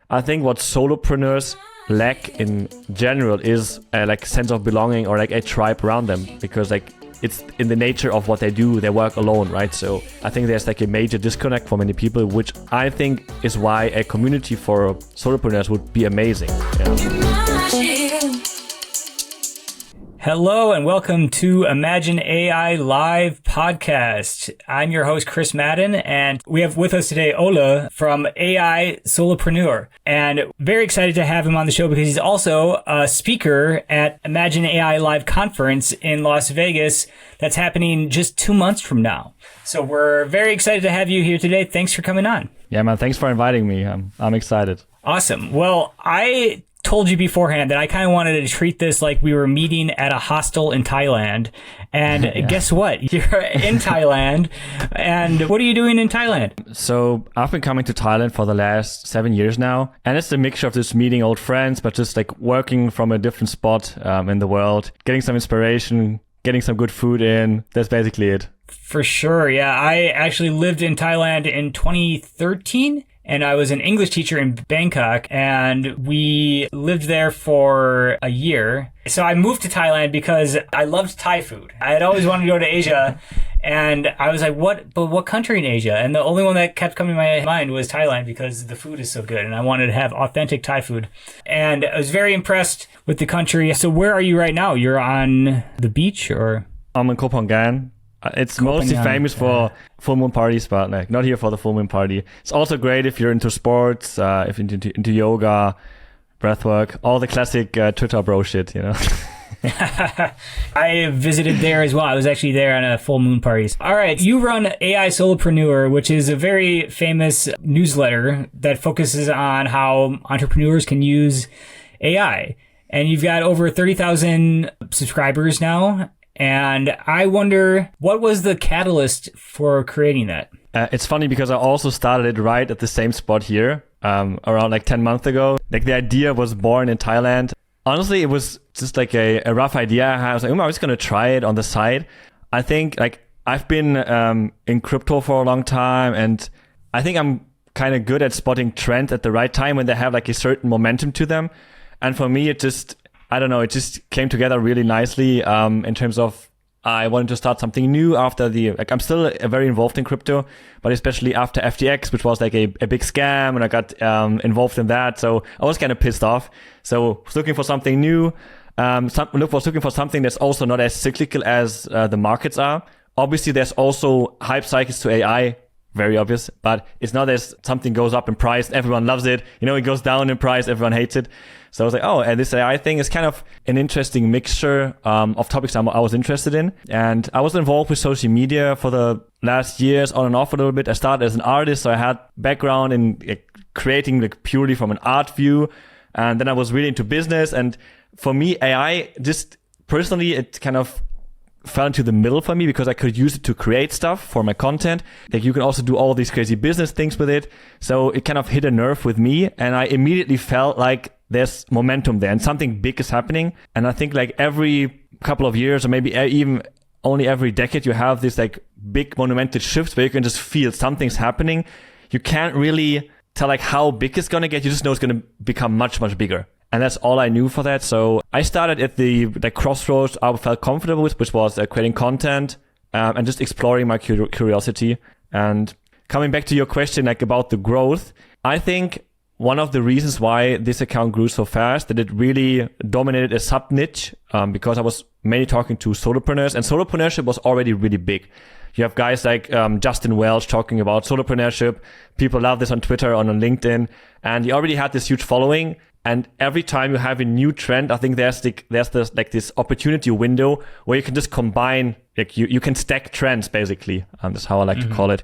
I think what solopreneurs lack in general is like a sense of belonging or like a tribe around them, because like it's in the nature of what they do. They work alone, right? So I think there's like a major disconnect for many people, which I think is why a community for solopreneurs would be amazing. Hello and welcome to Imagine AI Live podcast. I'm your host, Chris Madden, and we have with us today Ole from AI Solopreneur. And very excited to have him on the show because he's also a speaker at Imagine AI Live conference in Las Vegas that's happening just 2 months from now. So we're very excited to have you here today. Thanks for coming on. Yeah, man. Thanks for inviting me. I'm excited. Awesome. Well, I told you beforehand that I kind of wanted to treat this like we were meeting at a hostel in Thailand. And Guess what? You're in Thailand. And what are you doing in Thailand? So I've been coming to Thailand for the last 7 years now. And it's a mixture of just meeting old friends, but just like working from a different spot in the world, getting some inspiration, getting some good food in. That's basically it. For sure. Yeah. I actually lived in Thailand in 2013. And I was an English teacher in Bangkok, and we lived there for a year. So I moved to Thailand because I loved Thai food. I had always wanted to go to Asia, and I was like, what country in Asia? And the only one that kept coming to my mind was Thailand because the food is so good, and I wanted to have authentic Thai food. And I was very impressed with the country. So where are you right now? You're on the beach, or? I'm in Koh Phangan. It's mostly famous for full moon parties, but like not here for the full moon party. It's also great if you're into sports, if you're into yoga, breathwork, all the classic Twitter bro shit, you know. I visited there as well. I was actually there on a full moon parties. All right. You run AI Solopreneur, which is a very famous newsletter that focuses on how entrepreneurs can use AI. And you've got over 30,000 subscribers now. And I wonder, what was the catalyst for creating that? It's funny because I also started it right at the same spot here, around like 10 months ago. Like the idea was born in Thailand. Honestly, it was just like a rough idea. I was like, I was going to try it on the side. I think like I've been in crypto for a long time, and I think I'm kind of good at spotting trends at the right time when they have like a certain momentum to them. And for me, it just came together really nicely in terms of I wanted to start something new after I'm still very involved in crypto, but especially after FTX, which was like a big scam, and I got involved in that. So I was kind of pissed off. So I was looking for something new. Was looking for something that's also not as cyclical as the markets are. Obviously, there's also hype cycles to AI. Very obvious, but it's not as something goes up in price, everyone loves it. You know, it goes down in price, everyone hates it. So I was like, and this AI thing is kind of an interesting mixture of topics I was interested in. And I was involved with social media for the last years, on and off a little bit. I started as an artist, so I had background in creating like purely from an art view. And then I was really into business. And for me, AI just personally, it kind of fell into the middle for me because I could use it to create stuff for my content. Like you can also do all these crazy business things with it. So it kind of hit a nerve with me, and I immediately felt like there's momentum there and something big is happening. And I think like every couple of years, or maybe even only every decade, you have this like big monumental shifts where you can just feel something's happening. You can't really tell like how big it's going to get. You just know it's going to become much, much bigger. And that's all I knew for that. So I started at the crossroads I felt comfortable with, which was creating content and just exploring my curiosity. And coming back to your question, like about the growth, I think one of the reasons why this account grew so fast, that it really dominated a sub niche, because I was mainly talking to solopreneurs, and solopreneurship was already really big. You have guys like Justin Welch talking about solopreneurship. People love this on Twitter, on LinkedIn, and he already had this huge following. And every time you have a new trend, I think there's this opportunity window where you can just combine, like you can stack trends basically. That's how I like to call it.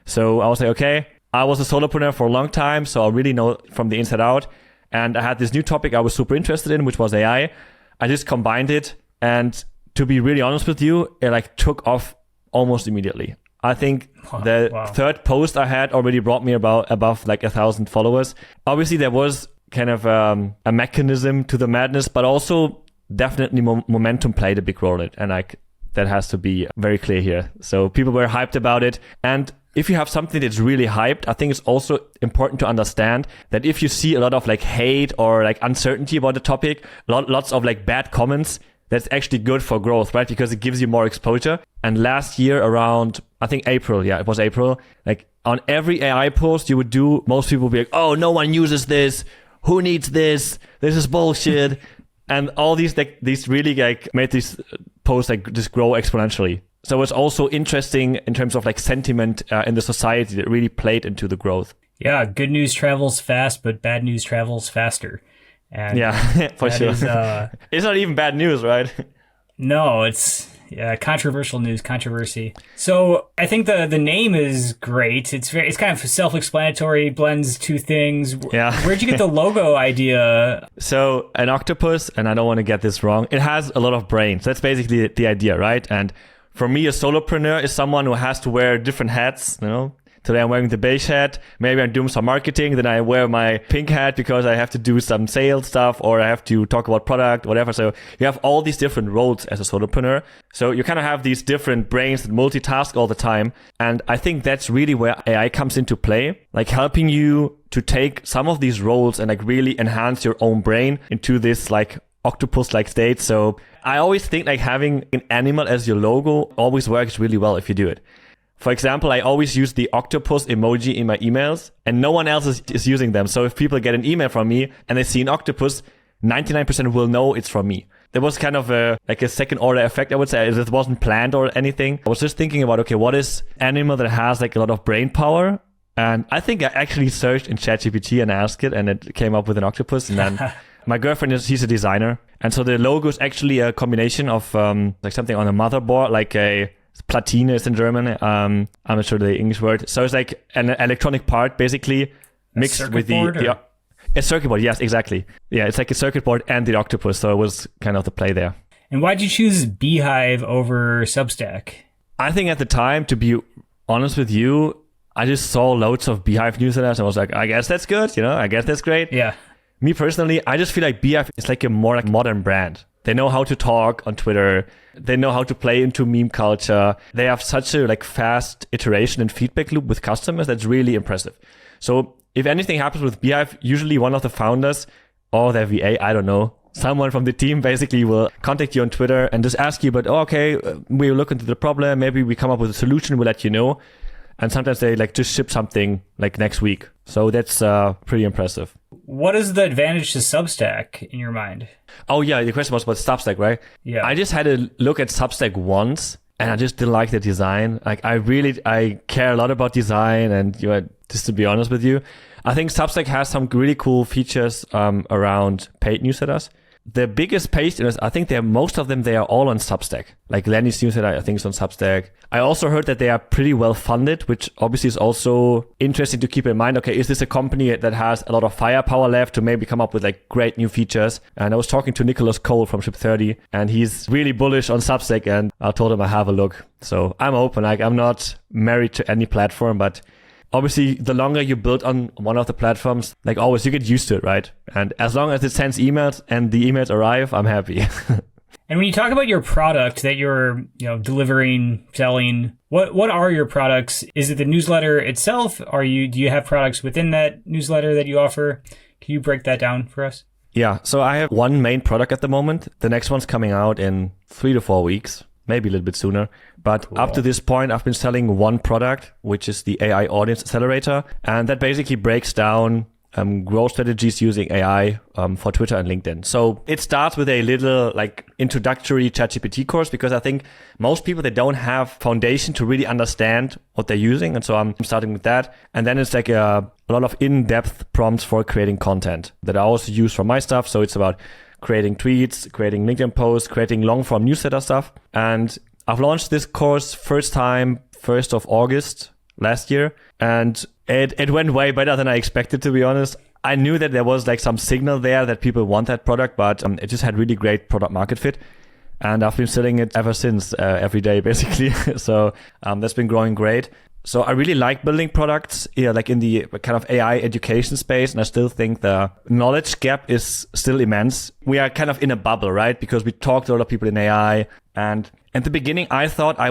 So I was like, okay, I was a solopreneur for a long time, so I really know from the inside out. And I had this new topic I was super interested in, which was AI. I just combined it, and to be really honest with you, it like took off almost immediately. I think the third post I had already brought me above like 1,000 followers. Obviously, there was kind of a mechanism to the madness, but also definitely momentum played a big role in it. And like that has to be very clear here. So people were hyped about it. And if you have something that's really hyped, I think it's also important to understand that if you see a lot of like hate or like uncertainty about the topic, lots of like bad comments, that's actually good for growth, right? Because it gives you more exposure. And last year around, I think April, it was April, like on every AI post you would do, most people would be like, oh, no one uses this. Who needs this? This is bullshit. And all these really like made these posts like just grow exponentially. So it's also interesting in terms of like sentiment in the society that really played into the growth. Yeah, good news travels fast, but bad news travels faster. And yeah, for sure. It's not even bad news, right? No, it's controversial news, controversy. So I think the name is great. It's kind of self-explanatory, blends two things. Yeah. Where'd you get the logo idea? So an octopus, and I don't want to get this wrong, it has a lot of brains. That's basically the idea, right? And for me, a solopreneur is someone who has to wear different hats, you know? Today I'm wearing the beige hat. Maybe I'm doing some marketing. Then I wear my pink hat because I have to do some sales stuff or I have to talk about product, whatever. So you have all these different roles as a solopreneur. So you kind of have these different brains that multitask all the time. And I think that's really where AI comes into play, like helping you to take some of these roles and like really enhance your own brain into this like octopus-like state. So I always think like having an animal as your logo always works really well if you do it. For example, I always use the octopus emoji in my emails and no one else is using them. So if people get an email from me and they see an octopus, 99% will know it's from me. There was kind of a second order effect, I would say. It wasn't planned or anything. I was just thinking about, okay, what is animal that has like a lot of brain power? And I think I actually searched in ChatGPT and asked it and it came up with an octopus. And then my girlfriend, she's a designer. And so the logo is actually a combination of like something on a motherboard, like a Platine is in German. I'm not sure the English word. So it's like an electronic part basically mixed with a circuit board. Yes, exactly. Yeah, it's like a circuit board and the octopus. So it was kind of the play there. And why'd you choose Beehive over Substack? I think at the time, to be honest with you, I just saw loads of Beehive newsletters and I was like, I guess that's good. You know, I guess that's great. Yeah. Me personally, I just feel like Beehive is like a more like modern brand. They know how to talk on Twitter. They know how to play into meme culture. They have such a like fast iteration and feedback loop with customers that's really impressive. So if anything happens with Beehive, usually one of the founders or their VA, I don't know, someone from the team basically will contact you on Twitter and just ask you, we'll look into the problem. Maybe we come up with a solution. We'll let you know. And sometimes they like just ship something like next week. So that's pretty impressive. What is the advantage to Substack in your mind? Oh yeah, the question was about Substack, right? Yeah. I just had a look at Substack once and I just didn't like the design. Like I care a lot about design and just to be honest with you, I think Substack has some really cool features around paid newsletters. The biggest paid newsletters, I think most of them, they are all on Substack. Like Lenny's newsletter, I think is on Substack. I also heard that they are pretty well funded, which obviously is also interesting to keep in mind. Okay, is this a company that has a lot of firepower left to maybe come up with like great new features? And I was talking to Nicholas Cole from Ship30 and he's really bullish on Substack and I told him I have a look. So I'm open. Like I'm not married to any platform, but obviously, the longer you build on one of the platforms, like always, you get used to it, right? And as long as it sends emails and the emails arrive, I'm happy. And when you talk about your product that you're, delivering, selling, what are your products? Is it the newsletter itself? Do you have products within that newsletter that you offer? Can you break that down for us? Yeah. So I have one main product at the moment. The next one's coming out in 3 to 4 weeks. Maybe a little bit sooner. But cool. Up to this point, I've been selling one product, which is the AI Audience Accelerator. And that basically breaks down growth strategies using AI for Twitter and LinkedIn. So it starts with a little like introductory ChatGPT course, because I think most people, they don't have foundation to really understand what they're using. And so I'm starting with that. And then it's like a lot of in-depth prompts for creating content that I also use for my stuff. So it's about creating tweets, creating LinkedIn posts, creating long-form newsletter stuff. And I've launched this course first time, 1st of August last year. And it went way better than I expected, to be honest. I knew that there was like some signal there that people want that product, but it just had really great product market fit. And I've been selling it ever since, every day, basically. So that's been growing great. So I really like building products, like in the kind of AI education space. And I still think the knowledge gap is still immense. We are kind of in a bubble, right? Because we talk to a lot of people in AI and at the beginning, I thought I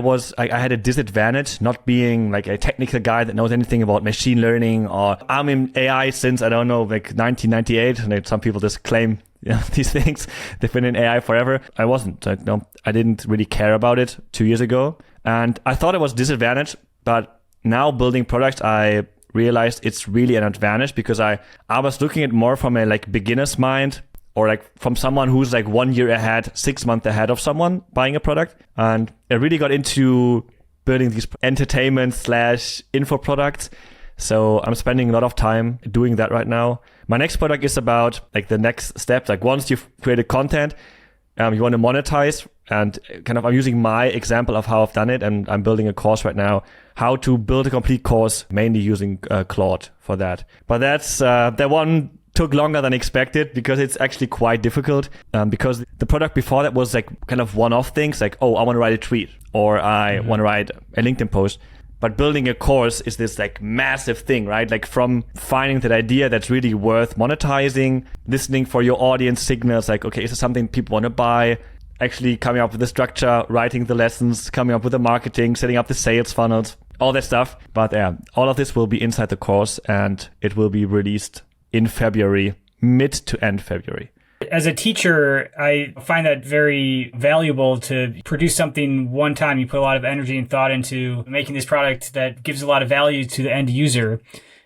had a disadvantage not being like a technical guy that knows anything about machine learning, or I'm in AI since, I don't know, like 1998. And some people just claim these things. They've been in AI forever. I wasn't. I didn't really care about it 2 years ago. And I thought it was disadvantage, but now building products, I realized it's really an advantage, because I was looking at more from a like beginner's mind, or like from someone who's like 1 year ahead, 6 months ahead of someone buying a product. And I really got into building these entertainment/info products. So I'm spending a lot of time doing that right now. My next product is about like the next steps. Like once you've created content, you want to monetize, and kind of I'm using my example of how I've done it, and I'm building a course right now, how to build a complete course, mainly using Claude for that. But that one took longer than expected, because it's actually quite difficult, because the product before that was like kind of one-off things, like, oh, I want to write a tweet, or I want to write a LinkedIn post. But building a course is this like massive thing, right? Like from finding that idea that's really worth monetizing, listening for your audience signals, like, okay, is this something people want to buy? Actually coming up with the structure, writing the lessons, coming up with the marketing, setting up the sales funnels, all that stuff. But yeah, all of this will be inside the course, and it will be released in February, mid to end February. As a teacher, I find that very valuable to produce something one time. You put a lot of energy and thought into making this product that gives a lot of value to the end user.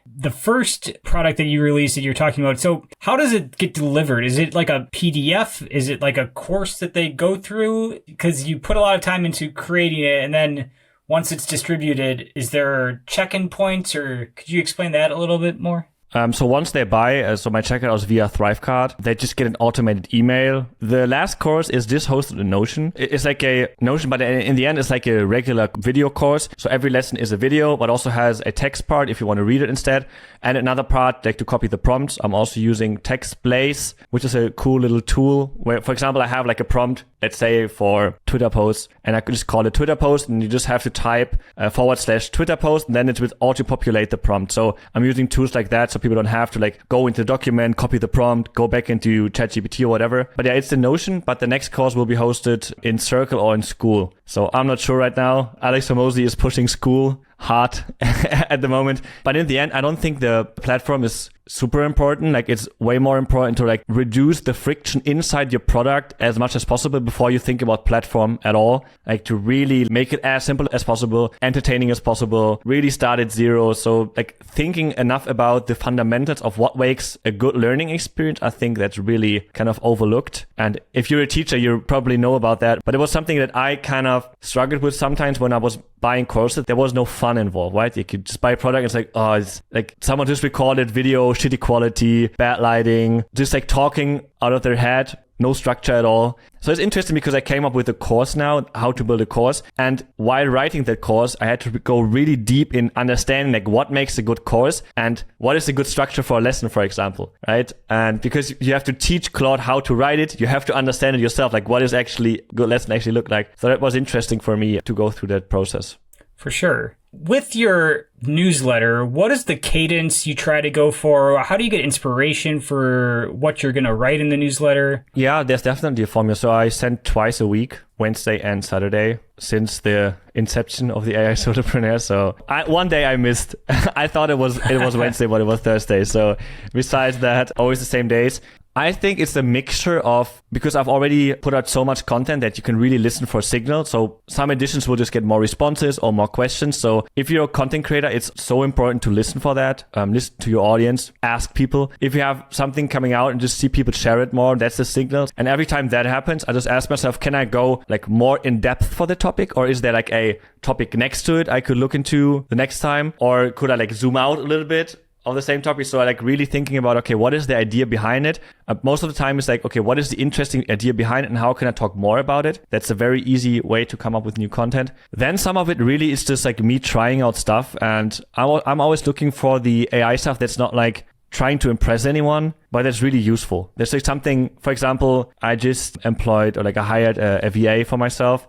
The first product that you released that you're talking about, so how does it get delivered? Is it like a PDF? Is it like a course that they go through? Because you put a lot of time into creating it, and then once it's distributed, is there check-in points, or could you explain that a little bit more? So once they buy, so my checkout is via Thrivecart, they just get an automated email. The last course is just hosted in Notion. It's like a Notion, but in the end, it's like a regular video course. So every lesson is a video, but also has a text part if you want to read it instead. And another part, like to copy the prompts. I'm also using TextBlaze, which is a cool little tool where, for example, I have like a prompt, let's say for Twitter posts, and I could just call it Twitter post, and you just have to type /Twitter post, and then it will auto-populate the prompt. So I'm using tools like that, so people don't have to like go into the document, copy the prompt, go back into ChatGPT or whatever. But yeah, it's the Notion, but the next course will be hosted in Circle or in School. So I'm not sure right now. Alex Hormozi is pushing School hard at the moment. But in the end, I don't think the platform is super important. Like it's way more important to like reduce the friction inside your product as much as possible before you think about platform at all. Like to really make it as simple as possible, entertaining as possible, really start at zero. So like thinking enough about the fundamentals of what makes a good learning experience, I think that's really kind of overlooked. And if you're a teacher, you probably know about that. But it was something that I kind of struggled with sometimes when I was buying courses. There was no fun involved, right? You could just buy a product and it's like, oh, it's like someone just recorded video, shitty quality, bad lighting, just like talking out of their head, no structure at all. So it's interesting because I came up with a course now, how to build a course. And while writing that course, I had to go really deep in understanding like what makes a good course and what is a good structure for a lesson, for example, right? And because you have to teach Claude how to write it, you have to understand it yourself, like what is actually a good lesson actually look like. So that was interesting for me to go through that process. For sure. With your newsletter, what is the cadence you try to go for? How do you get inspiration for what you're going to write in the newsletter? Yeah, there's definitely a formula. So I send twice a week, Wednesday and Saturday, since the inception of the AI Solopreneur. So one day I missed. I thought it was Wednesday, but it was Thursday. So besides that, always the same days. I think it's a mixture of, because I've already put out so much content that you can really listen for signal. So some editions will just get more responses or more questions. So if you're a content creator, it's so important to listen for that. Listen to your audience, ask people. If you have something coming out and just see people share it more, that's the signal. And every time that happens, I just ask myself, can I go like more in depth for the topic? Or is there like a topic next to it I could look into the next time? Or could I like zoom out a little bit of the same topic? So I like really thinking about, okay, what is the idea behind it? Most of the time it's like, okay, what is the interesting idea behind it and how can I talk more about it? That's a very easy way to come up with new content. Then some of it really is just like me trying out stuff. And I'm always looking for the AI stuff that's not like trying to impress anyone, but that's really useful. There's like something, for example, I just employed or like I hired a VA for myself.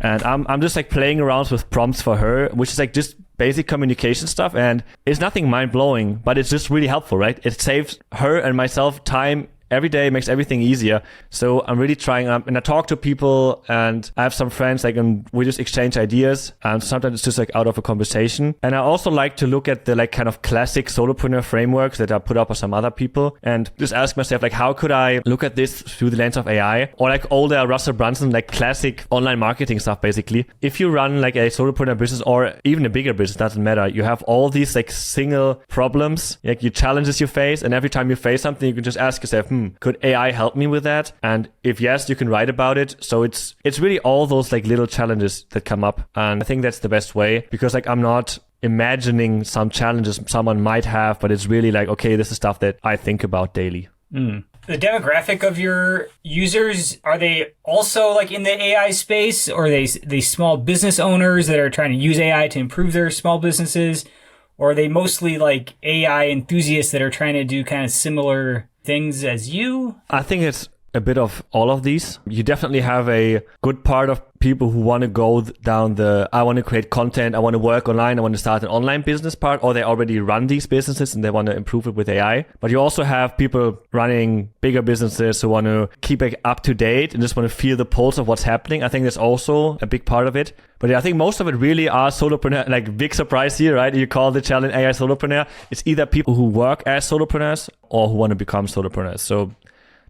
And I'm just like playing around with prompts for her, which is like just basic communication stuff. And it's nothing mind blowing, but it's just really helpful, right? It saves her and myself time every day makes everything easier. So I'm really trying, and I talk to people, and I have some friends, like, and we just exchange ideas, and sometimes it's just like out of a conversation. And I also like to look at the like kind of classic solopreneur frameworks that are put up by some other people, and just ask myself, like, how could I look at this through the lens of AI, or like older Russell Brunson, like classic online marketing stuff. Basically, if you run like a solopreneur business or even a bigger business, doesn't matter, you have all these like single problems, like your challenges you face, and every time you face something, you can just ask yourself, could AI help me with that? And if yes, you can write about it. So it's really all those like little challenges that come up, and I think that's the best way, because like I'm not imagining some challenges someone might have, but it's really like, okay, this is stuff that I think about daily. The demographic of your users, are they also like in the AI space, or are they small business owners that are trying to use AI to improve their small businesses? Or are they mostly like AI enthusiasts that are trying to do kind of similar things as you? I think it's a bit of all of these. You definitely have a good part of people who want to go down the, I want to create content, I want to work online, I want to start an online business part, or they already run these businesses and they want to improve it with AI. But you also have people running bigger businesses who want to keep it up to date and just want to feel the pulse of what's happening. I think that's also a big part of it. But yeah, I think most of it really are solopreneur, like big surprise here, right? You call the challenge AI Solopreneur. It's either people who work as solopreneurs or who want to become solopreneurs. So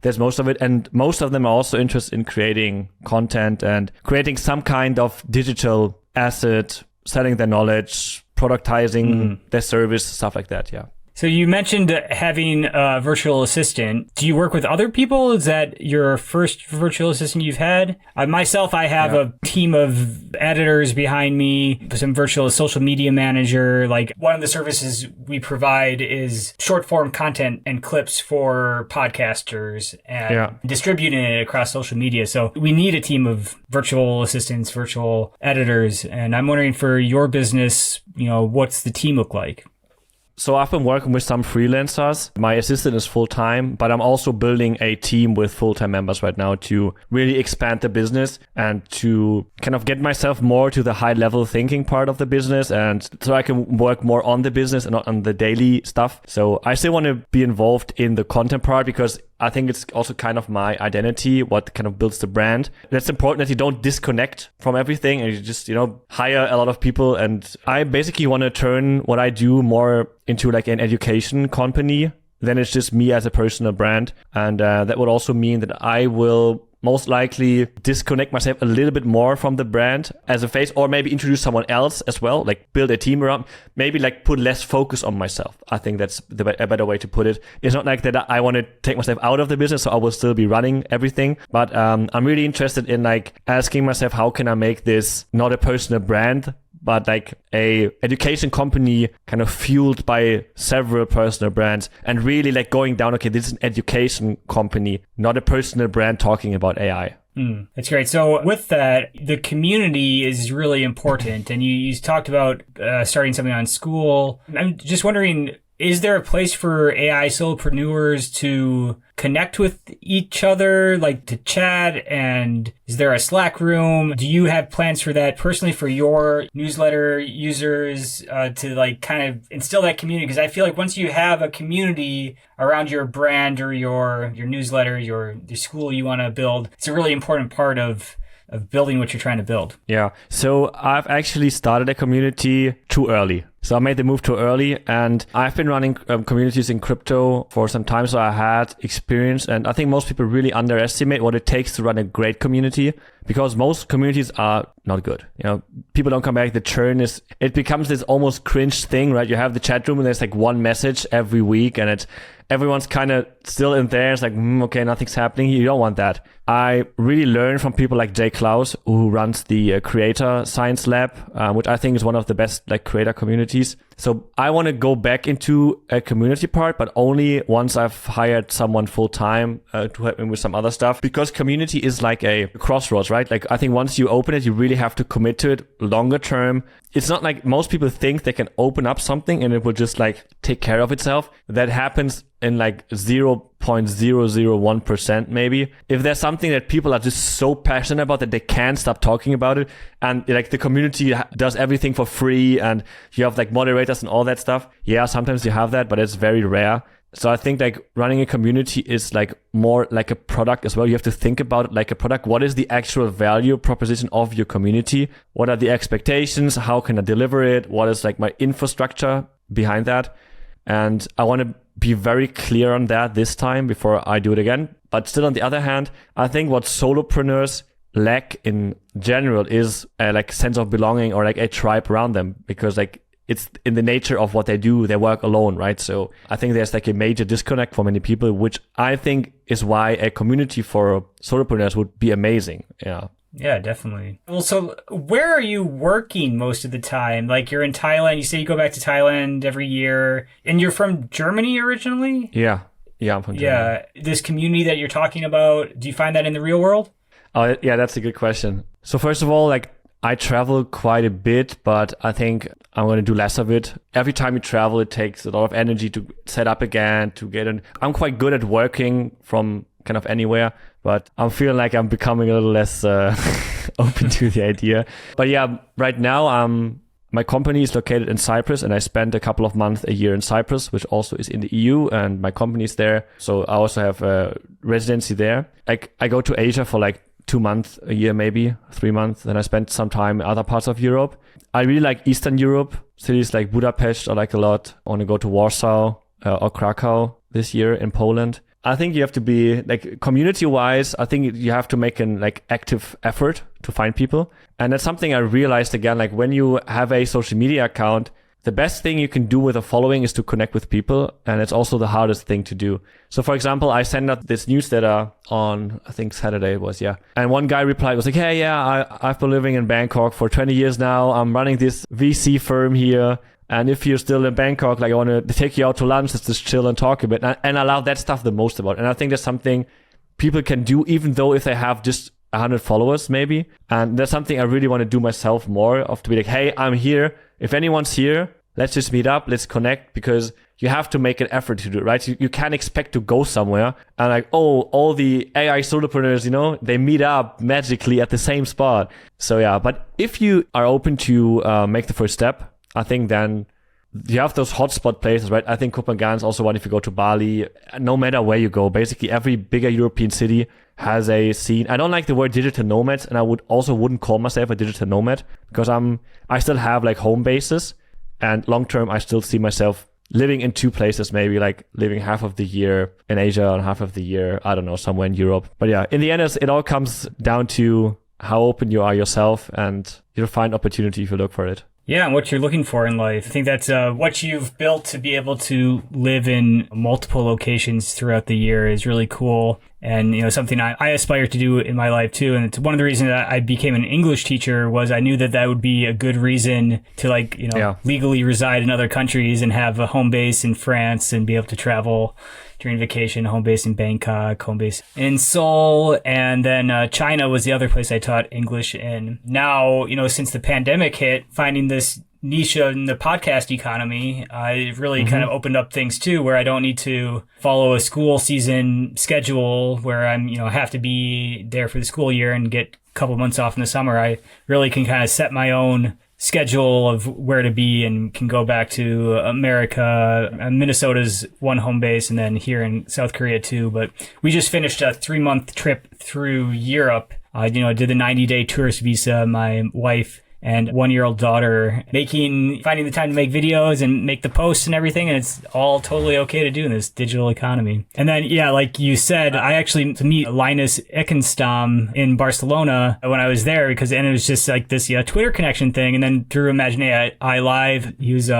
there's most of it. And most of them are also interested in creating content and creating some kind of digital asset, selling their knowledge, productizing their service, stuff like that. Yeah. So you mentioned having a virtual assistant. Do you work with other people? Is that your first virtual assistant you've had? Myself, I have a team of editors behind me, some virtual social media manager. Like one of the services we provide is short form content and clips for podcasters and distributing it across social media. So we need a team of virtual assistants, virtual editors. And I'm wondering for your business, what's the team look like? So I've been working with some freelancers. My assistant is full-time, but I'm also building a team with full-time members right now to really expand the business and to kind of get myself more to the high-level thinking part of the business, and so I can work more on the business and not on the daily stuff. So I still want to be involved in the content part because I think it's also kind of my identity, what kind of builds the brand. That's important that you don't disconnect from everything and you just, hire a lot of people. And I basically want to turn what I do more into like an education company. Then it's just me as a personal brand. And that would also mean that I will most likely disconnect myself a little bit more from the brand as a face, or maybe introduce someone else as well, like build a team around, maybe like put less focus on myself. I think that's a better way to put it. It's not like that I want to take myself out of the business, so I will still be running everything. But I'm really interested in like asking myself, how can I make this not a personal brand, but like a education company kind of fueled by several personal brands, and really like going down, okay, this is an education company, not a personal brand talking about AI. That's great. So with that, the community is really important. And you talked about starting something on school. I'm just wondering, is there a place for AI solopreneurs to connect with each other, like to chat? And is there a Slack room? Do you have plans for that personally for your newsletter users to like kind of instill that community? Because I feel like once you have a community around your brand or your newsletter, your school you want to build, it's a really important part of building what you're trying to build. Yeah. So I've actually started a community too early. So I made the move too early, and I've been running communities in crypto for some time. So I had experience, and I think most people really underestimate what it takes to run a great community, because most communities are not good. People don't come back. The churn it becomes this almost cringe thing, right? You have the chat room and there's like one message every week, and everyone's kind of still in there. It's like, okay, nothing's happening. You don't want that. I really learned from people like Jay Klaus, who runs the Creator Science Lab, which I think is one of the best like creator communities. So I want to go back into a community part, but only once I've hired someone full time to help me with some other stuff, because community is like a crossroads, right? Like I think once you open it, you really have to commit to it longer term. It's not like most people think they can open up something and it will just like take care of itself. That happens in like 0.001% maybe. If there's something that people are just so passionate about that they can't stop talking about it, and like the community does everything for free and you have like moderators and all that stuff. Yeah, sometimes you have that, but it's very rare. So I think like running a community is like more like a product as well. You have to think about it like a product. What is the actual value proposition of your community? What are the expectations? How can I deliver it? What is like my infrastructure behind that? And I want to be very clear on that this time before I do it again. But still, on the other hand, I think what solopreneurs lack in general is a like sense of belonging or like a tribe around them, because like it's in the nature of what they do. They work alone, right? So I think there's like a major disconnect for many people, which I think is why a community for solopreneurs would be amazing. Yeah. Yeah, definitely. Well, so where are you working most of the time? Like you're in Thailand, you say you go back to Thailand every year, and you're from Germany originally? Yeah. Yeah, I'm from Germany. Yeah. This community that you're talking about, do you find that in the real world? Oh, yeah, that's a good question. So first of all, like I travel quite a bit, but I think I'm going to do less of it. Every time you travel, it takes a lot of energy to set up again, to get in. I'm quite good at working from kind of anywhere, but I'm feeling like I'm becoming a little less open to the idea. But yeah, right now, my company is located in Cyprus, and I spent a couple of months a year in Cyprus, which also is in the EU, and my company is there. So I also have a residency there. I go to Asia for like 2 months a year, maybe 3 months. Then I spent some time in other parts of Europe. I really like Eastern Europe. Cities like Budapest I like a lot. I want to go to Warsaw or Krakow this year in Poland. I think you have to be like community-wise. I think you have to make an like active effort to find people. And that's something I realized again, like when you have a social media account, the best thing you can do with a following is to connect with people. And it's also the hardest thing to do. So for example, I sent out this newsletter on, I think Saturday it was, yeah. And one guy replied, was like, hey, yeah, I've been living in Bangkok for 20 years now. I'm running this VC firm here. And if you're still in Bangkok, like I want to take you out to lunch, let's just chill and talk a bit. And I love that stuff the most about it. And I think that's something people can do, even though if they have just 100 followers maybe. And that's something I really want to do myself more of, to be like, hey, I'm here. If anyone's here, let's just meet up, let's connect, because you have to make an effort to do it, right? You can't expect to go somewhere and like, oh, all the AI solopreneurs, you know, they meet up magically at the same spot. So yeah, but if you are open to make the first step, I think then you have those hotspot places, right? I think Copenhagen is also one. If you go to Bali, no matter where you go, basically every bigger European city has a scene. I don't like the word digital nomads, and I wouldn't call myself a digital nomad, because I still have like home bases, and long term I still see myself living in 2 places, maybe like living half of the year in Asia and half of the year, I don't know, somewhere in Europe. But yeah, in the end, it all comes down to how open you are yourself, and you'll find opportunity if you look for it. Yeah, and what you're looking for in life. I think that's what you've built to be able to live in multiple locations throughout the year is really cool. And, you know, something I aspire to do in my life too. And it's one of the reasons that I became an English teacher was I knew that would be a good reason to like, you know, legally reside in other countries and have a home base in France and be able to travel during vacation, home base in Bangkok, home base in Seoul. And then China was the other place I taught English in. Now, you know, since the pandemic hit, finding this niche in the podcast economy, it really kind of opened up things too, where I don't need to follow a school season schedule where I'm, you know, have to be there for the school year and get a couple months off in the summer. I really can kind of set my own schedule of where to be and can go back to America. Minnesota's one home base, and then here in South Korea too. But we just finished a 3-month trip through Europe. You know, did the 90-day tourist visa. My wife and 1-year-old daughter finding the time to make videos and make the posts and everything. And it's all totally okay to do in this digital economy. And then, yeah, like you said, I actually to meet Linus Ekenstam in Barcelona when I was there, because then it was just like this Twitter connection thing. And then through Imagine AI Live, he was,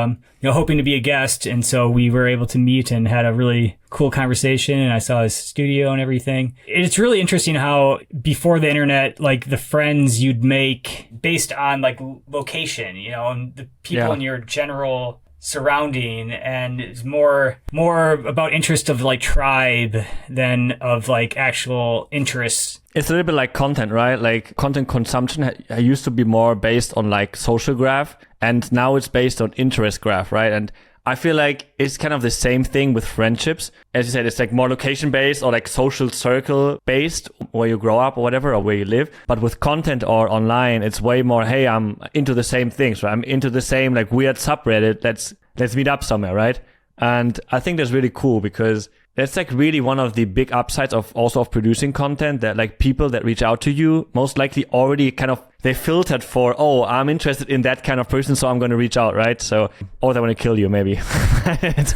hoping to be a guest. And so we were able to meet and had a really cool conversation, and I saw his studio and everything. It's really interesting how before the internet, like the friends you'd make based on like location, you know, and the people in your general surrounding, and it's more about interest of like tribe than of like actual interests. It's a little bit like content, right? Like content consumption used to be more based on like social graph, and now it's based on interest graph, right? And I feel like it's kind of the same thing with friendships. As you said, it's like more location based or like social circle based, where you grow up or whatever, or where you live. But with content or online, it's way more, hey, I'm into the same things, right? I'm into the same like weird subreddit. Let's meet up somewhere, right? And I think that's really cool because that's like really one of the big upsides of producing content, that like people that reach out to you most likely already kind of, they filtered for, oh, I'm interested in that kind of person, so I'm going to reach out, right? So, or they want to kill you, maybe. that's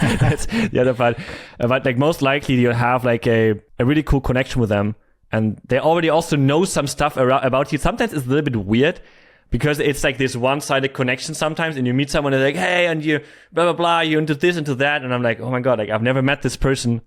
the other part. But like most likely you'll have like a really cool connection with them, and they already also know some stuff about you. Sometimes it's a little bit weird because it's like this one-sided connection sometimes, and you meet someone and they're like, hey, and you blah, blah, blah, you're into this, into that. And I'm like, oh my God, like I've never met this person.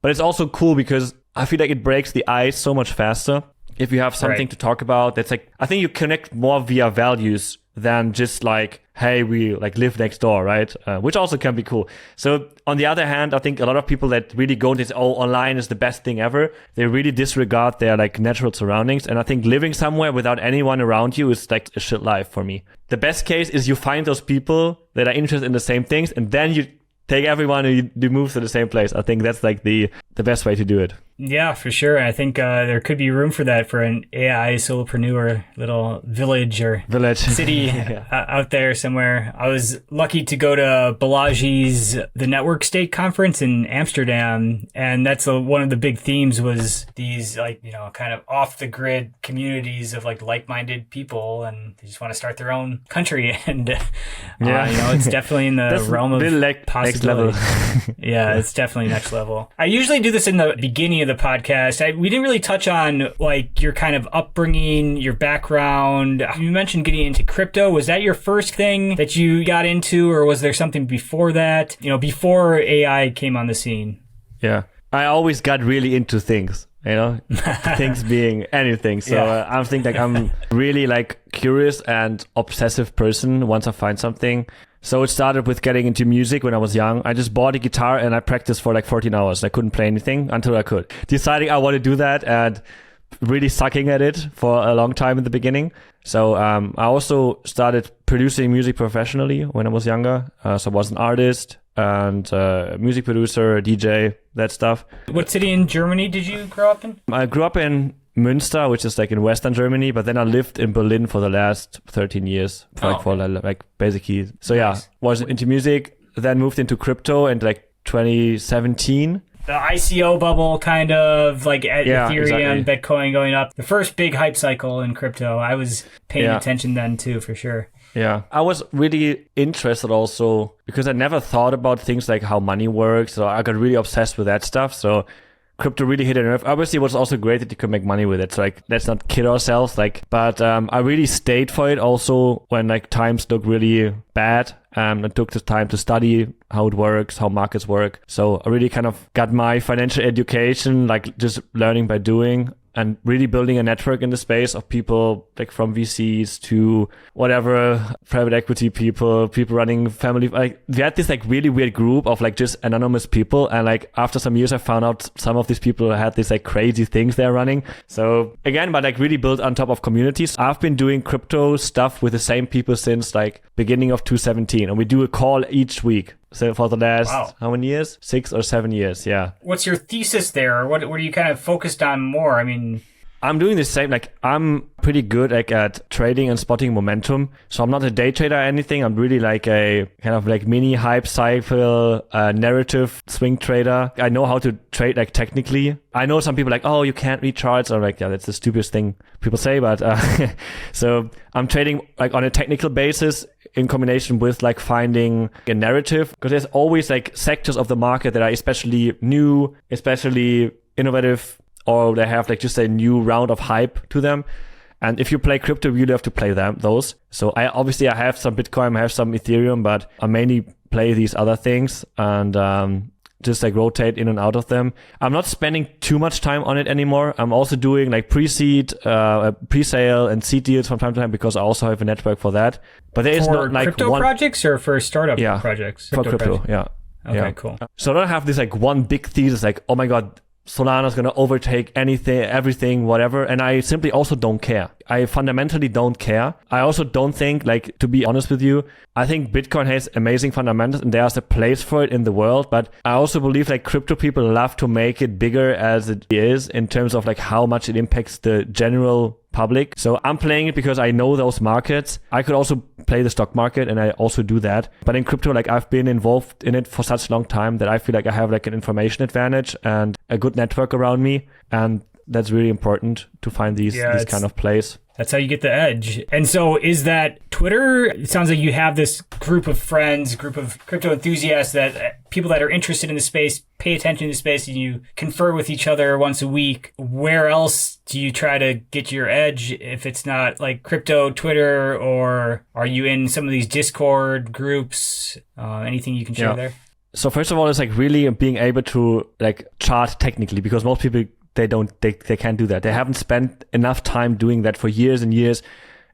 But it's also cool because I feel like it breaks the ice so much faster if you have something to talk about. That's like, I think you connect more via values than just like, hey, we like live next door, right? Which also can be cool. So on the other hand, I think a lot of people that really go into this, oh, online is the best thing ever, they really disregard their like natural surroundings. And I think living somewhere without anyone around you is like a shit life for me. The best case is you find those people that are interested in the same things, and then you take everyone and you move to the same place. I think that's like the best way to do it. Yeah, for sure. I think there could be room for that for an AI solopreneur little village or city out there somewhere. I was lucky to go to Balaji's The Network State Conference in Amsterdam, and that's one of the big themes was these like, you know, kind of off the grid communities of like-minded people, and they just want to start their own country. And you know, it's definitely in the realm of like possibility. Next level. Yeah, it's definitely next level. I usually do this in the beginning of the podcast. We didn't really touch on like your kind of upbringing, your background. You mentioned getting into crypto. Was that your first thing that you got into, or was there something before that? You know, before AI came on the scene? Yeah, I always got really into things. You know, things being anything. So I think like I'm really like curious and obsessive person once I find something. So it started with getting into music when I was young. I just bought a guitar and I practiced for like 14 hours. I couldn't play anything until I could. Deciding I want to do that and really sucking at it for a long time in the beginning. So I also started producing music professionally when I was younger. So I was an artist and music producer, DJ, that stuff. What city in Germany did you grow up in? I grew up in Münster, which is like in Western Germany, but then I lived in Berlin for the last 13 years, basically. So was into music, then moved into crypto in like 2017. The ICO bubble kind of like Ethereum, exactly. Bitcoin going up. The first big hype cycle in crypto. I was paying attention then too, for sure. Yeah, I was really interested also because I never thought about things like how money works. So I got really obsessed with that stuff. So crypto really hit a nerve. Obviously, it was also great that you could make money with it. So like, let's not kid ourselves. But I really stayed for it also when like times looked really bad. I took the time to study how it works, how markets work. So I really kind of got my financial education, like just learning by doing, and really building a network in the space of people like from VCs to whatever, private equity people running family. Like we had this like really weird group of like just anonymous people. And like after some years, I found out some of these people had these like crazy things they're running. So again, but like really built on top of communities. I've been doing crypto stuff with the same people since like beginning of 2017. And we do a call each week. So for the last, how many years? 6 or 7 years, yeah. What's your thesis there? What are you kind of focused on more? I mean, I'm doing the same. Like I'm pretty good like at trading and spotting momentum. So I'm not a day trader or anything. I'm really like a kind of like mini hype cycle, narrative swing trader. I know how to trade like technically. I know some people like, oh, you can't read charts. I'm like, yeah, that's the stupidest thing people say. But so I'm trading like on a technical basis in combination with like finding a narrative, because there's always like sectors of the market that are especially new, especially innovative, or they have like just a new round of hype to them. And if you play crypto, you have to play those. So I have some Bitcoin, I have some Ethereum, but I mainly play these other things and just like rotate in and out of them. I'm not spending too much time on it anymore. I'm also doing like pre-seed, pre-sale and seed deals from time to time because I also have a network for that. But there is not like crypto projects or for startup projects? For crypto, yeah. Okay, cool. So I don't have this like one big thesis like, oh my God, Solana's going to overtake anything, everything, whatever. And I simply also don't care. I fundamentally don't care. I also don't think, like, to be honest with you, I think Bitcoin has amazing fundamentals and there's a place for it in the world. But I also believe like crypto people love to make it bigger as it is in terms of like how much it impacts the general public. So I'm playing it because I know those markets. I could also play the stock market, and I also do that. But in crypto, like I've been involved in it for such a long time that I feel like I have like an information advantage and a good network around me. And that's really important to find these kind of plays. That's how you get the edge. And so is that Twitter? It sounds like you have this group of friends, group of crypto enthusiasts, that people that are interested in the space, pay attention to the space, and you confer with each other once a week. Where else do you try to get your edge if it's not like crypto, Twitter, or are you in some of these Discord groups? Anything you can share there? So first of all, it's like really being able to like chart technically, because most people they can't do that. They haven't spent enough time doing that for years and years,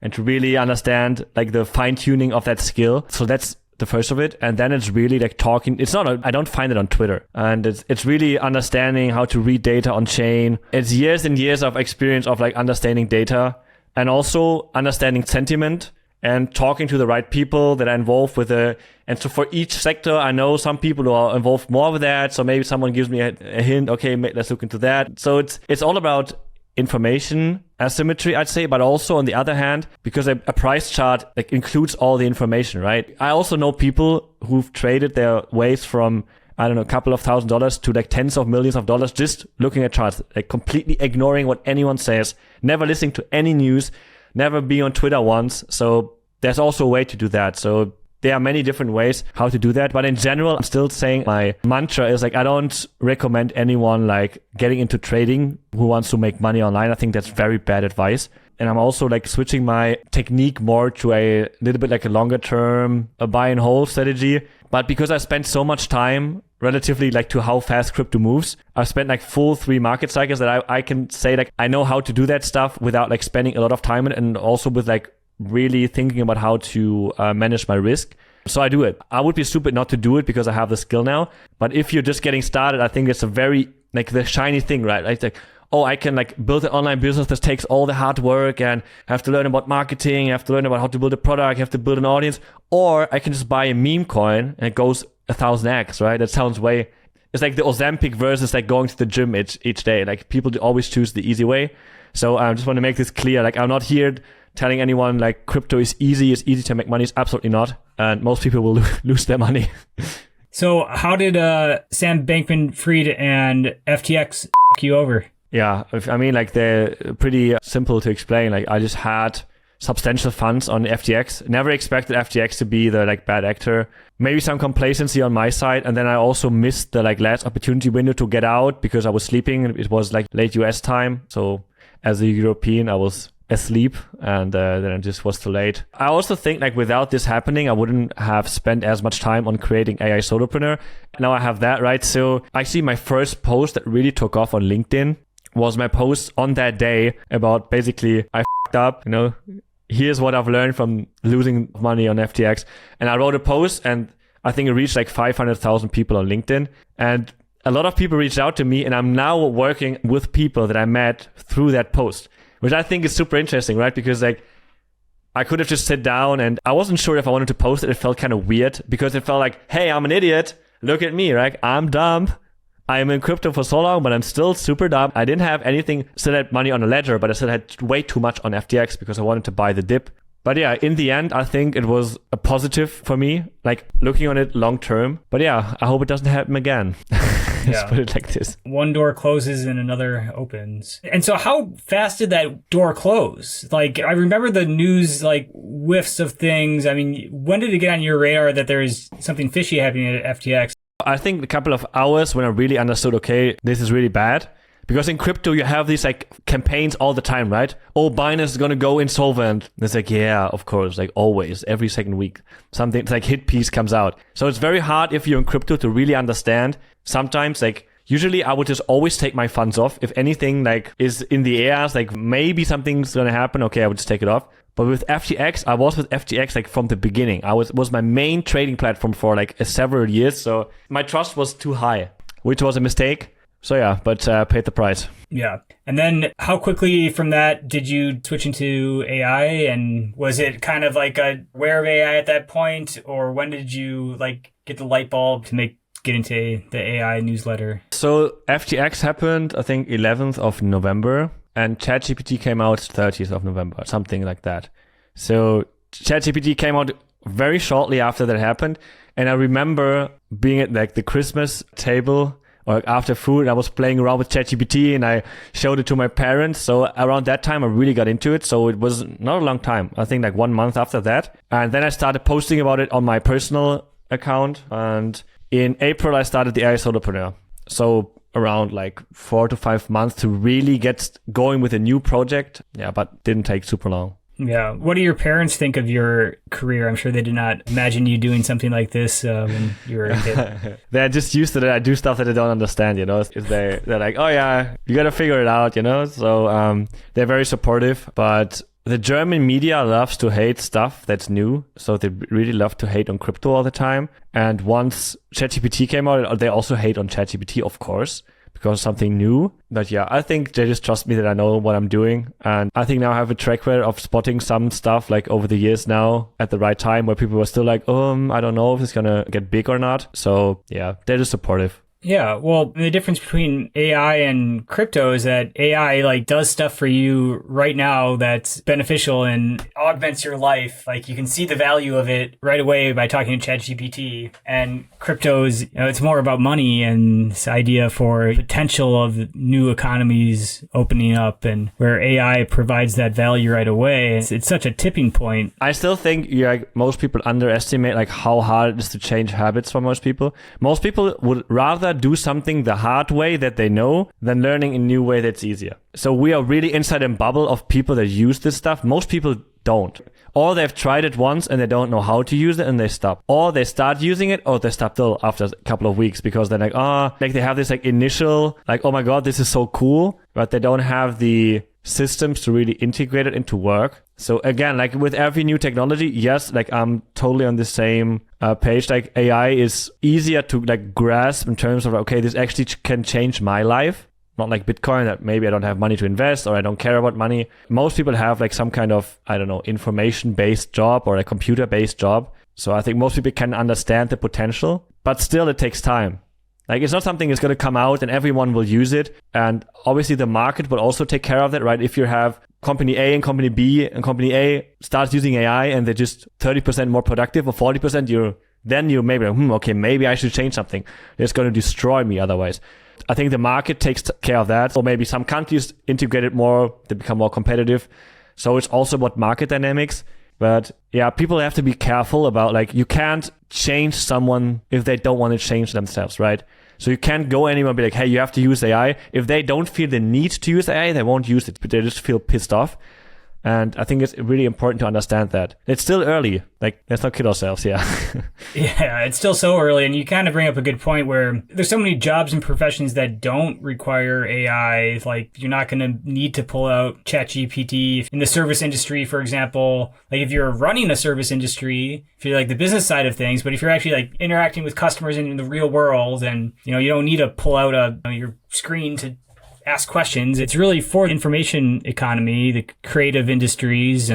and to really understand like the fine tuning of that skill. So that's the first of it. And then it's really like talking. It's not, I don't find it on Twitter, and it's really understanding how to read data on chain. It's years and years of experience of like understanding data and also understanding sentiment and talking to the right people that are involved with it. And so for each sector, I know some people who are involved more with that. So maybe someone gives me a hint. Okay, let's look into that. So it's all about information asymmetry, I'd say, but also on the other hand, because a price chart like includes all the information, right? I also know people who've traded their ways from, I don't know, a couple of $1,000s to like tens of millions of dollars just looking at charts, like completely ignoring what anyone says, never listening to any news, never be on Twitter once. So there's also a way to do that. So there are many different ways how to do that. But in general, I'm still saying my mantra is like, I don't recommend anyone like getting into trading who wants to make money online. I think that's very bad advice. And I'm also like switching my technique more to a little bit like a longer term, a buy and hold strategy. But because I spent so much time relatively like to how fast crypto moves, I've spent like full 3 market cycles that I can say like I know how to do that stuff without like spending a lot of time in it, and also with like really thinking about how to manage my risk. So I do it. I would be stupid not to do it because I have the skill now. But if you're just getting started, I think it's a very like the shiny thing, right? Like, oh, I can like build an online business that takes all the hard work and have to learn about marketing, have to learn about how to build a product, have to build an audience. Or I can just buy a meme coin and it goes 1,000x, right? That sounds it's like the Ozempic versus like going to the gym each day. Like people always choose the easy way. So I just want to make this clear. Like I'm not here telling anyone like crypto is easy, it's easy to make money. It's absolutely not. And most people will lose their money. So how did Sam Bankman-Fried and FTX you over? Yeah, I mean, like they're pretty simple to explain. Like I just had substantial funds on FTX. Never expected FTX to be the like bad actor. Maybe some complacency on my side. And then I also missed the like last opportunity window to get out because I was sleeping. It was like late US time. So as a European, I was asleep, and then it just was too late. I also think like without this happening, I wouldn't have spent as much time on creating AI Solopreneur. Now I have that, right? So actually my first post that really took off on LinkedIn was my post on that day about basically I f***ed up, here's what I've learned from losing money on FTX. And I wrote a post, and I think it reached like 500,000 people on LinkedIn. And a lot of people reached out to me, and I'm now working with people that I met through that post, which I think is super interesting, right? Because like I could have just sat down, and I wasn't sure if I wanted to post it. It felt kind of weird because it felt like, hey, I'm an idiot. Look at me, right? I'm dumb. I'm in crypto for so long, but I'm still super dumb. I didn't have anything, still had money on a ledger, but I still had way too much on FTX because I wanted to buy the dip. But yeah, in the end, I think it was a positive for me, like looking on it long term. But yeah, I hope it doesn't happen again. Let's put it like this. One door closes and another opens. And so how fast did that door close? Like, I remember the news, like whiffs of things. I mean, when did it get on your radar that there is something fishy happening at FTX? I think a couple of hours when I really understood, okay, this is really bad. Because in crypto, you have these like campaigns all the time, right? Oh, Binance is going to go insolvent. And it's like, yeah, of course, like always, every second week, something like hit piece comes out. So it's very hard if you're in crypto to really understand. Sometimes like, usually I would just always take my funds off. If anything like is in the air, like maybe something's going to happen. Okay, I would just take it off. But with FTX, I was with FTX like from the beginning. I was my main trading platform for like several years. So my trust was too high, which was a mistake. So yeah, but paid the price. Yeah. And then how quickly from that did you switch into AI? And was it kind of like aware of AI at that point? Or when did you like get the light bulb to get into the AI newsletter? So FTX happened, I think 11th of November. and ChatGPT came out 30th of November, something like that. So ChatGPT came out very shortly after that happened. And I remember being at like the Christmas table or after food, and I was playing around with ChatGPT and I showed it to my parents. So around that time, I really got into it. So it was not a long time. I think like 1 month after that. And then I started posting about it on my personal account. And in April, I started the AI Solopreneur. So around like 4 to 5 months to really get going with a new project. Yeah, but didn't take super long. Yeah. What do your parents think of your career? I'm sure they did not imagine you doing something like this when you were a kid. They're just used to that I do stuff that they don't understand, you know. They're like, oh yeah, you got to figure it out, you know. So they're very supportive. But the German media loves to hate stuff that's new. So they really love to hate on crypto all the time. And once ChatGPT came out, they also hate on ChatGPT, of course, because something new. But yeah, I think they just trust me that I know what I'm doing. And I think now I have a track record of spotting some stuff like over the years now at the right time where people were still like, I don't know if it's going to get big or not. So yeah, they're just supportive. Yeah, well, the difference between AI and crypto is that AI like does stuff for you right now that's beneficial and augments your life. Like you can see the value of it right away by talking to ChatGPT. And crypto is, it's more about money and this idea for potential of new economies opening up, and where AI provides that value right away. It's such a tipping point. I still think most people underestimate like how hard it is to change habits for most people. Most people would rather do something the hard way that they know than learning a new way that's easier. So we are really inside a bubble of people that use this stuff. Most people don't. Or they've tried it once and they don't know how to use it and they stop. Or they start using it or they stop still after a couple of weeks because they're like, like they have this like initial, like, oh my God, this is so cool. But they don't have the systems to really integrate it into work. So again, like with every new technology, yes, like I'm totally on the same page. Like AI is easier to like grasp in terms of, okay, this actually can change my life. Not like Bitcoin that maybe I don't have money to invest or I don't care about money. Most people have like some kind of, I don't know, information-based job or a computer-based job. So I think most people can understand the potential, but still it takes time. Like it's not something that's going to come out and everyone will use it. And obviously the market will also take care of that, right? If you have company A and company B and company A starts using AI and they're just 30% more productive or 40%, then you maybe, okay, maybe I should change something. It's going to destroy me otherwise. I think the market takes care of that. Or maybe some countries integrate it more, they become more competitive. So it's also about market dynamics. But yeah, people have to be careful about like, you can't change someone if they don't want to change themselves, right? So you can't go anywhere and be like, hey, you have to use AI. If they don't feel the need to use AI, they won't use it, but they just feel pissed off. And I think it's really important to understand that. It's still early. Like, let's not kid ourselves, yeah. Yeah, it's still so early. And you kind of bring up a good point where there's so many jobs and professions that don't require AI. Like, you're not going to need to pull out ChatGPT. In the service industry, for example, like if you're running a service industry, if you're like the business side of things, but if you're actually like interacting with customers in the real world and, you don't need to pull out your screen to ask questions. It's really for the information economy, the creative industries,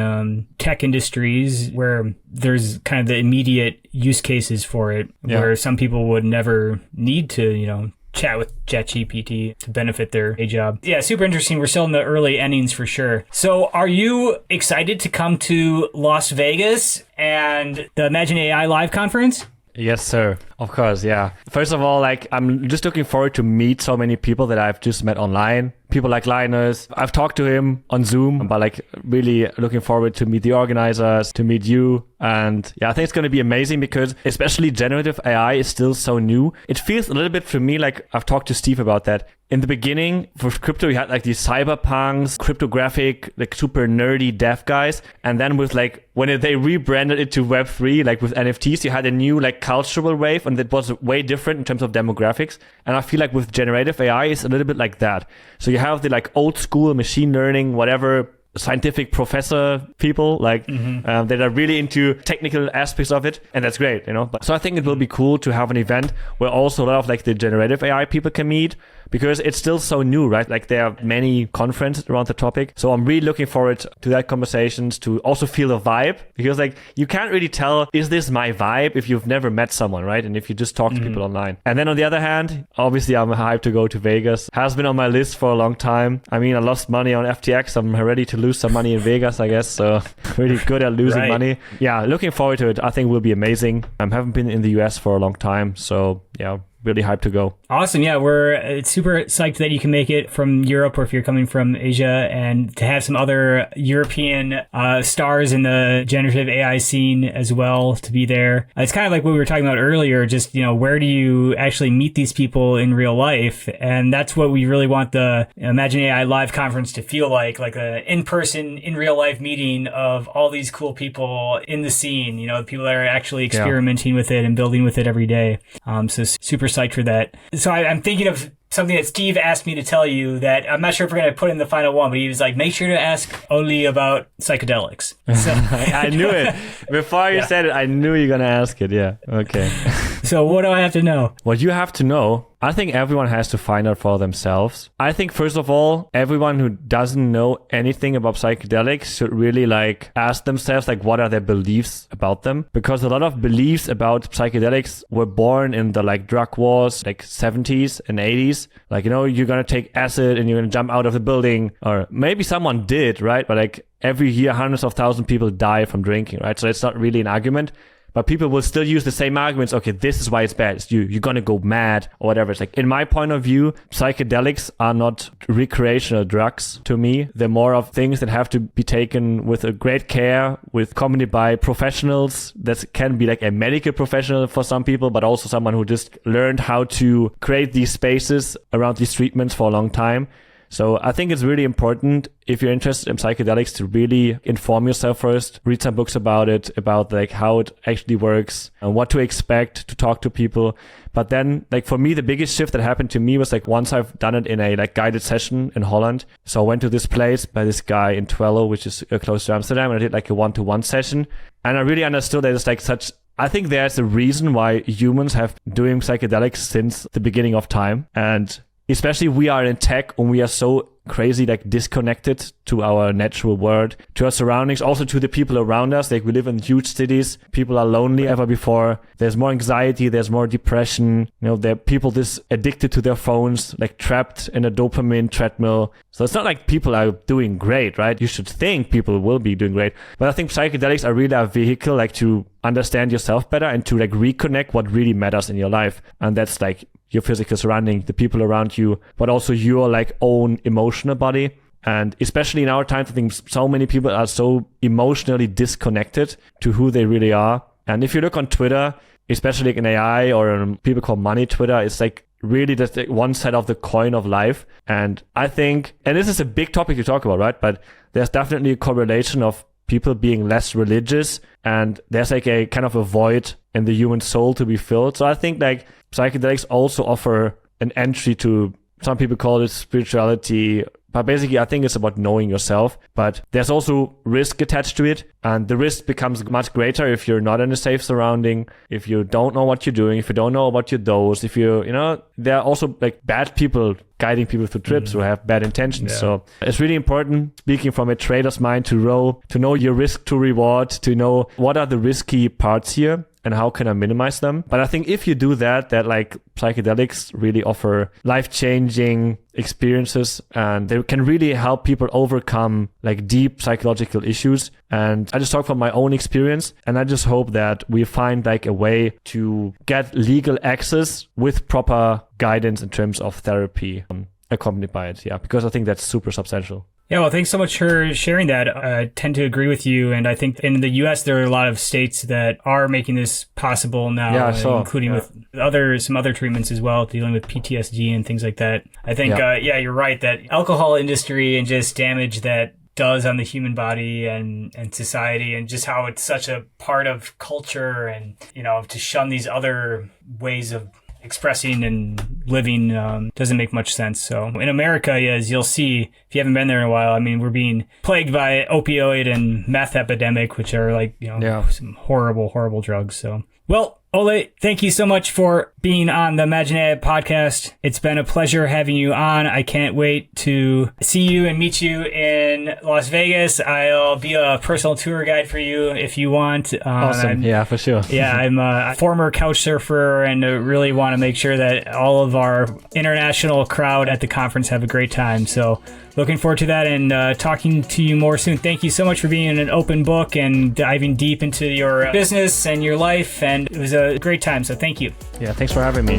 tech industries, where there's kind of the immediate use cases for it, where some people would never need to, chat with ChatGPT to benefit their day job. Yeah, super interesting. We're still in the early innings for sure. So are you excited to come to Las Vegas and the Imagine AI Live conference? Yes, sir. Of course, yeah. First of all, like I'm just looking forward to meet so many people that I've just met online. People like Linus. I've talked to him on Zoom, but like really looking forward to meet the organizers, to meet you. And yeah, I think it's going to be amazing because especially generative AI is still so new. It feels a little bit for me like I've talked to Steve about that. In the beginning, for crypto, you had like these cyberpunks, cryptographic, like super nerdy dev guys. And then with like, when they rebranded it to Web3, like with NFTs, you had a new like cultural wave and that was way different in terms of demographics. And I feel like with generative AI, it's a little bit like that. So you have the like old school machine learning, whatever, scientific professor people like that are really into technical aspects of it, and that's great, So I think it will be cool to have an event where also a lot of like the generative AI people can meet, because it's still so new, right? Like there are many conferences around the topic. So I'm really looking forward to that conversations, to also feel the vibe, because like you can't really tell, is this my vibe if you've never met someone, right? And if you just talk to people online. And then on the other hand, obviously I'm hyped to go to Vegas. Has been on my list for a long time. I mean, I lost money on FTX. I'm ready to lose some money in Vegas, I guess. So really good at losing money. Yeah, looking forward to it. I think it will be amazing. I haven't been in the US for a long time. So yeah, really hyped to go. Awesome. Yeah, we're super psyched that you can make it from Europe, or if you're coming from Asia, and to have some other European stars in the generative AI scene as well to be there. It's kind of like what we were talking about earlier, just, where do you actually meet these people in real life? And that's what we really want the Imagine AI Live conference to feel like an in-person, in real life meeting of all these cool people in the scene, the people that are actually experimenting with it and building with it every day. So super psyched for that. So I'm thinking of something that Steve asked me to tell you that I'm not sure if we're going to put in the final one, but he was like, make sure to ask Ole about psychedelics. So, I knew it. Before you said it, I knew you were going to ask it. Yeah. Okay. So what do I have to know? What you have to know, I think everyone has to find out for themselves. I think, first of all, everyone who doesn't know anything about psychedelics should really ask themselves, what are their beliefs about them? Because a lot of beliefs about psychedelics were born in the drug wars, 70s and 80s. You're going to take acid and you're going to jump out of the building, or maybe someone did, right? But every year, hundreds of thousands of people die from drinking, right? So it's not really an argument. But people will still use the same arguments. Okay, this is why it's bad. It's you're going to go mad or whatever. It's in my point of view, psychedelics are not recreational drugs to me. They're more of things that have to be taken with a great care, accompanied by professionals. That can be a medical professional for some people, but also someone who just learned how to create these spaces around these treatments for a long time. So I think it's really important, if you're interested in psychedelics, to really inform yourself first, read some books about it, about how it actually works and what to expect, to talk to people. But then for me, the biggest shift that happened to me was once I've done it in a guided session in Holland. So I went to this place by this guy in Twello, which is close to Amsterdam, and I did a one-to-one session. And I really understood that it's such, I think there's a reason why humans have doing psychedelics since the beginning of time. And especially we are in tech, and we are so crazy disconnected to our natural world, to our surroundings, also to the people around us. We live in huge cities. People are lonely ever before. There's more anxiety. There's more depression. There are people addicted to their phones, trapped in a dopamine treadmill. So it's not people are doing great, right? You should think people will be doing great. But I think psychedelics are really a vehicle to understand yourself better and to reconnect what really matters in your life. And that's your physical surrounding, the people around you, but also your own emotional body. And especially in our times, I think so many people are so emotionally disconnected to who they really are. And if you look on Twitter, especially in AI or people call money Twitter, it's really just one side of the coin of life. And I think, and this is a big topic to talk about, right? But there's definitely a correlation of people being less religious, and there's a kind of a void in the human soul to be filled. So I think psychedelics also offer an entry to, some people call it spirituality, but basically I think it's about knowing yourself. But there's also risk attached to it, and the risk becomes much greater if you're not in a safe surrounding, if you don't know what you're doing, if you don't know about your dose, if there are also bad people guiding people through trips who have bad intentions. Yeah. So it's really important, speaking from a trader's mind, to know your risk to reward, to know what are the risky parts here and how can I minimize them. But I think if you do that psychedelics really offer life-changing experiences, and they can really help people overcome deep psychological issues. And I just talk from my own experience, and I just hope that we find a way to get legal access with proper guidance in terms of therapy accompanied by it. Yeah, because I think that's super substantial. Yeah, well, thanks so much for sharing that. I tend to agree with you. And I think in the US, there are a lot of states that are making this possible now, including with some other treatments as well, dealing with PTSD and things like that. I think, you're right, that alcohol industry and just damage that does on the human body and society, and just how it's such a part of culture, and, to shun these other ways of expressing and living doesn't make much sense. So in America, as you'll see, if you haven't been there in a while, we're being plagued by opioid and meth epidemic, which are some horrible, horrible drugs. So, well, Ole, thank you so much for being on the Imaginea podcast. It's been a pleasure having you on. I can't wait to see you and meet you in Las Vegas. I'll be a personal tour guide for you if you want. Awesome. Yeah, for sure. Yeah, I'm a former couch surfer and really want to make sure that all of our international crowd at the conference have a great time. So looking forward to that and talking to you more soon. Thank you so much for being an open book and diving deep into your business and your life. And it was a great time. So thank you. Yeah, thanks for having me.